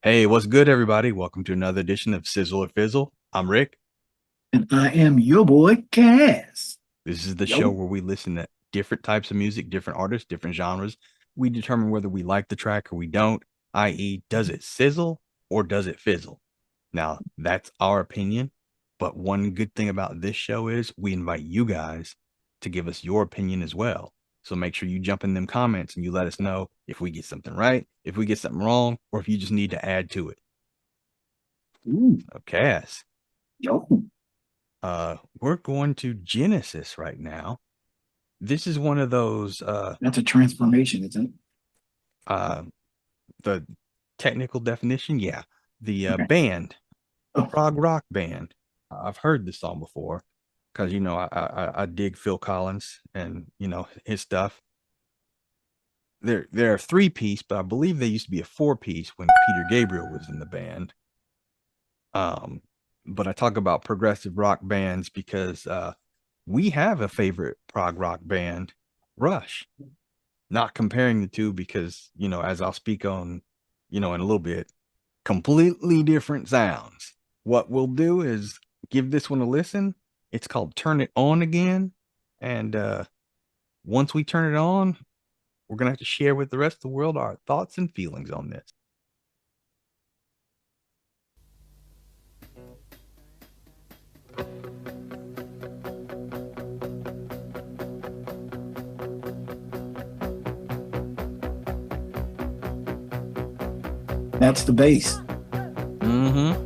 Hey, what's good, everybody? Welcome to another edition of Sizzle or Fizzle. I'm Rick. And I am your boy, Cass. This is the show Yo. where we listen to different types of music, different artists, different genres. We determine whether we like the track or we don't, i.e., does it sizzle or does it fizzle? Now, that's our opinion. But one good thing about this show is we invite you guys to give us your opinion as well. So make sure you jump in them comments and you let us know if we get something right, if we get something wrong, or if you just need to add to it. Ooh, Okay. yo. We're going to Genesis right now. This is one of those That's a transformation, isn't it? uh the technical definition, yeah. The Okay. band, a Oh, prog rock band. I've heard this song before because I dig Phil Collins and his stuff. They're a three-piece, but I believe they used to be a four-piece when Peter Gabriel was in the band. Um, but I talk about progressive rock bands because we have a favorite prog rock band, Rush. Not comparing the two because, as I'll speak on, in a little bit, completely different sounds. What we'll do is give this one a listen. It's called Turn It On Again. And once we turn it on, we're going to have to share with the rest of the world our thoughts and feelings on this. that's the bass. Mm-hmm.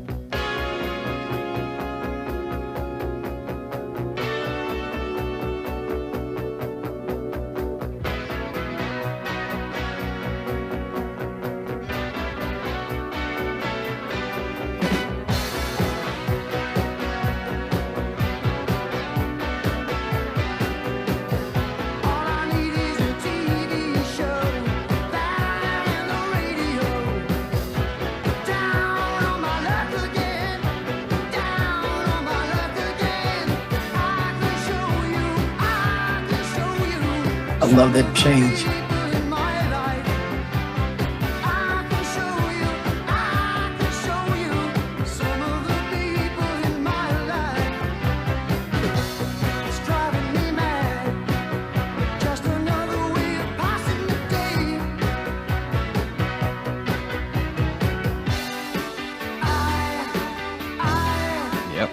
I love that change. Yep.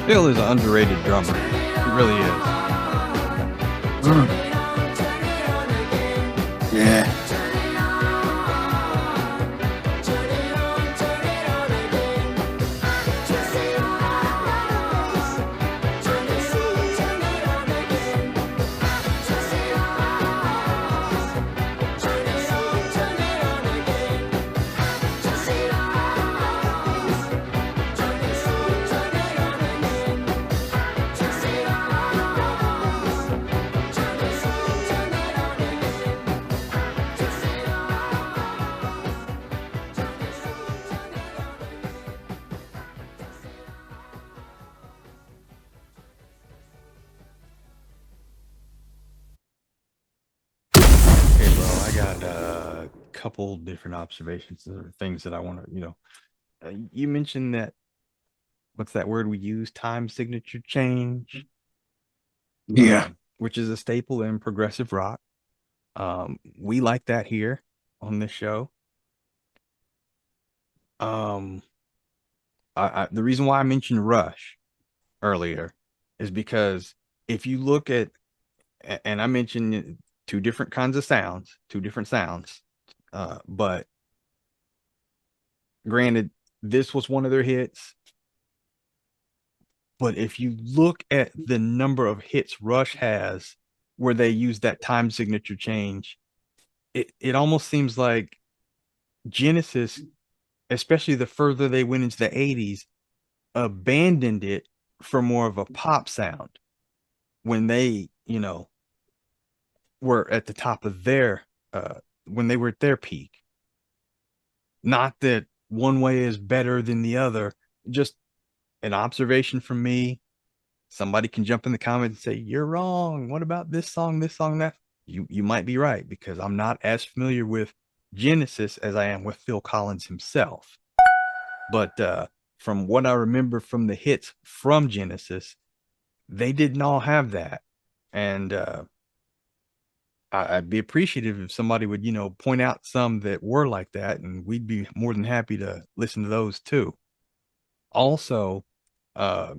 Phil is an underrated drummer. He really is. Mm, yeah. couple different observations or things that I want to, you mentioned that what's that word we use? Time signature change, Yeah. which is a staple in progressive rock. We like that here on this show. Um, the reason why I mentioned Rush earlier is because if you look at, and I mentioned two different sounds, but granted, this was one of their hits. But if you look at the number of hits Rush has where they use that time signature change, it almost seems like Genesis, especially the further they went into the 80s, abandoned it for more of a pop sound when they, were at the top of their when they were at their peak. Not that one way is better than the other, just an observation from me. Somebody can jump in the comments and say, "You're wrong. What about this song, that?" You might be right because I'm not as familiar with Genesis as I am with Phil Collins himself. But from what I remember from the hits from Genesis, they didn't all have that. And I'd be appreciative if somebody would, point out some that were like that, and we'd be more than happy to listen to those too. Also, uh,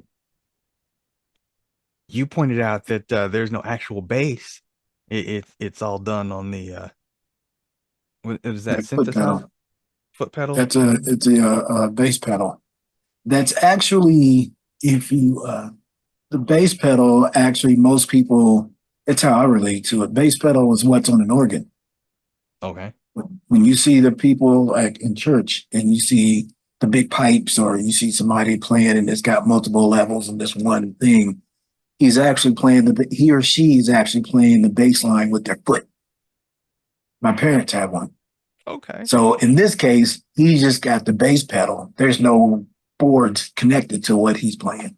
you pointed out that there's no actual bass. It's all done on the what is that, That foot synthesizer, pedal. foot pedal? It's a bass pedal. That's actually if you the bass pedal actually most people it's how I relate to it. Bass pedal is what's on an organ. Okay. When you see the people like in church and you see the big pipes or you see somebody playing and it's got multiple levels and this one thing, he's actually playing he or she is actually playing the bass line with their foot. My parents have one. Okay. So in this case, he just got the bass pedal. There's no boards connected to what he's playing.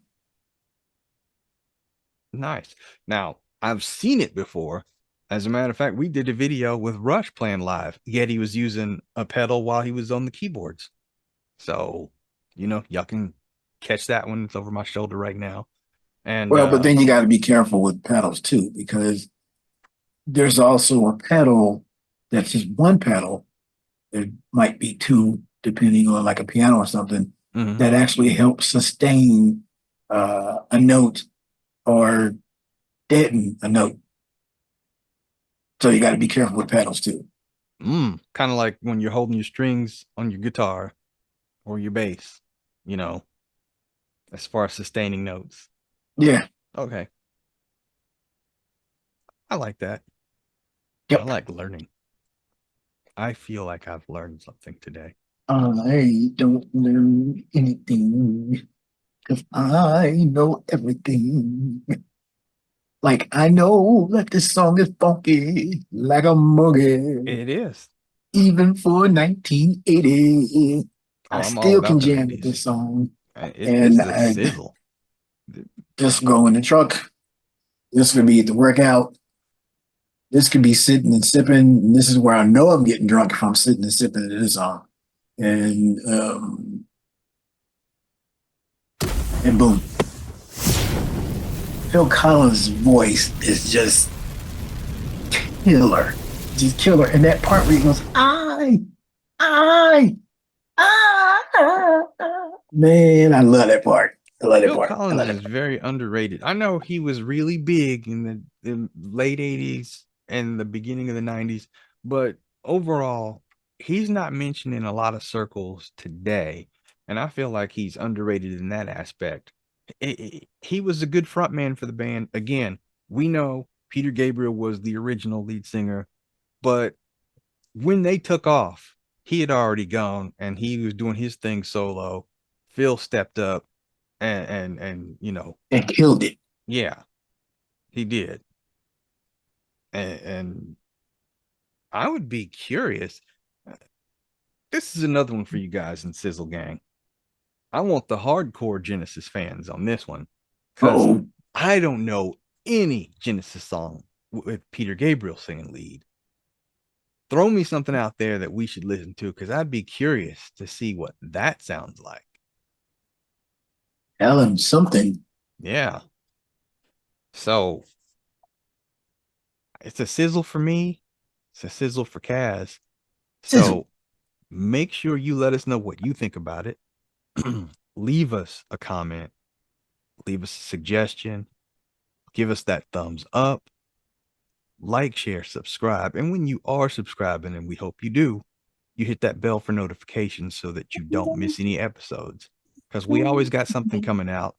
Nice. Now, I've seen it before. As a matter of fact, we did a video with Rush playing live, yet he was using a pedal while he was on the keyboards. So, y'all can catch that one. It's over my shoulder right now. And Well, but then you got to be careful with pedals too, because there's also a pedal that's just one pedal. It might be two, depending on like a piano or something, mhm. that actually helps sustain a note or deaden a note. So you got to be careful with pedals too. Kind of like when you're holding your strings on your guitar or your bass, you know, as far as sustaining notes. Yeah. Okay. I like that. I Yep. like learning. I feel like I've learned something today. I don't know anything because I know everything. Like I know that this song is funky like a monkey, It is. even for 1980. Oh, I I'm all still about can them jam with 80s. this song, This and is a I sizzle. just go in the truck. This could be at the workout. This could be sitting and sipping. And this is where I know I'm getting drunk if I'm sitting and sipping to this song. And and boom, Phil Collins' voice is just killer, just killer. And that part where he goes, I, man, I love that part. I love that Phil part. I Collins love is that part. very underrated. I know he was really big in the late 80s and the beginning of the 90s, but overall, he's not mentioned in a lot of circles today. And I feel like he's underrated in that aspect. He was a good frontman for the band. Again, we know Peter Gabriel was the original lead singer, but when they took off, he had already gone and he was doing his thing solo. Phil stepped up and And killed it. yeah, he did. And I would be curious. This is another one for you guys in Sizzle Gang. I want the hardcore Genesis fans on this one because Oh, I don't know any Genesis song with Peter Gabriel singing lead. throw me something out there that we should listen to because I'd be curious to see what that sounds like. Ellen, something. Yeah. So it's a sizzle for me. It's a sizzle for Kaz. Sizzle. So make sure you let us know what you think about it. Leave us a comment, leave us a suggestion, give us that thumbs up, like, share, subscribe. And when you are subscribing, and we hope you do, you hit that bell for notifications so that you don't miss any episodes. Because we always got something coming out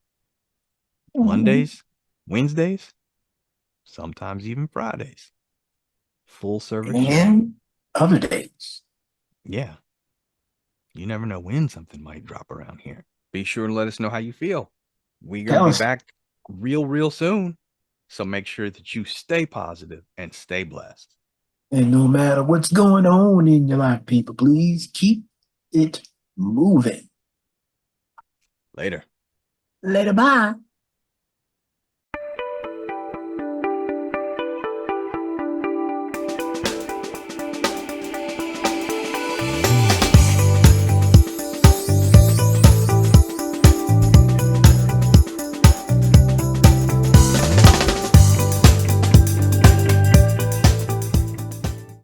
Mondays, Wednesdays, sometimes even Fridays. Full service show. And other days. Yeah. You never know when something might drop around here. Be sure and let us know how you feel. We're going to Tell be us. back real soon. So make sure that you stay positive and stay blessed. And no matter what's going on in your life, people, please keep it moving. Later. Later, bye.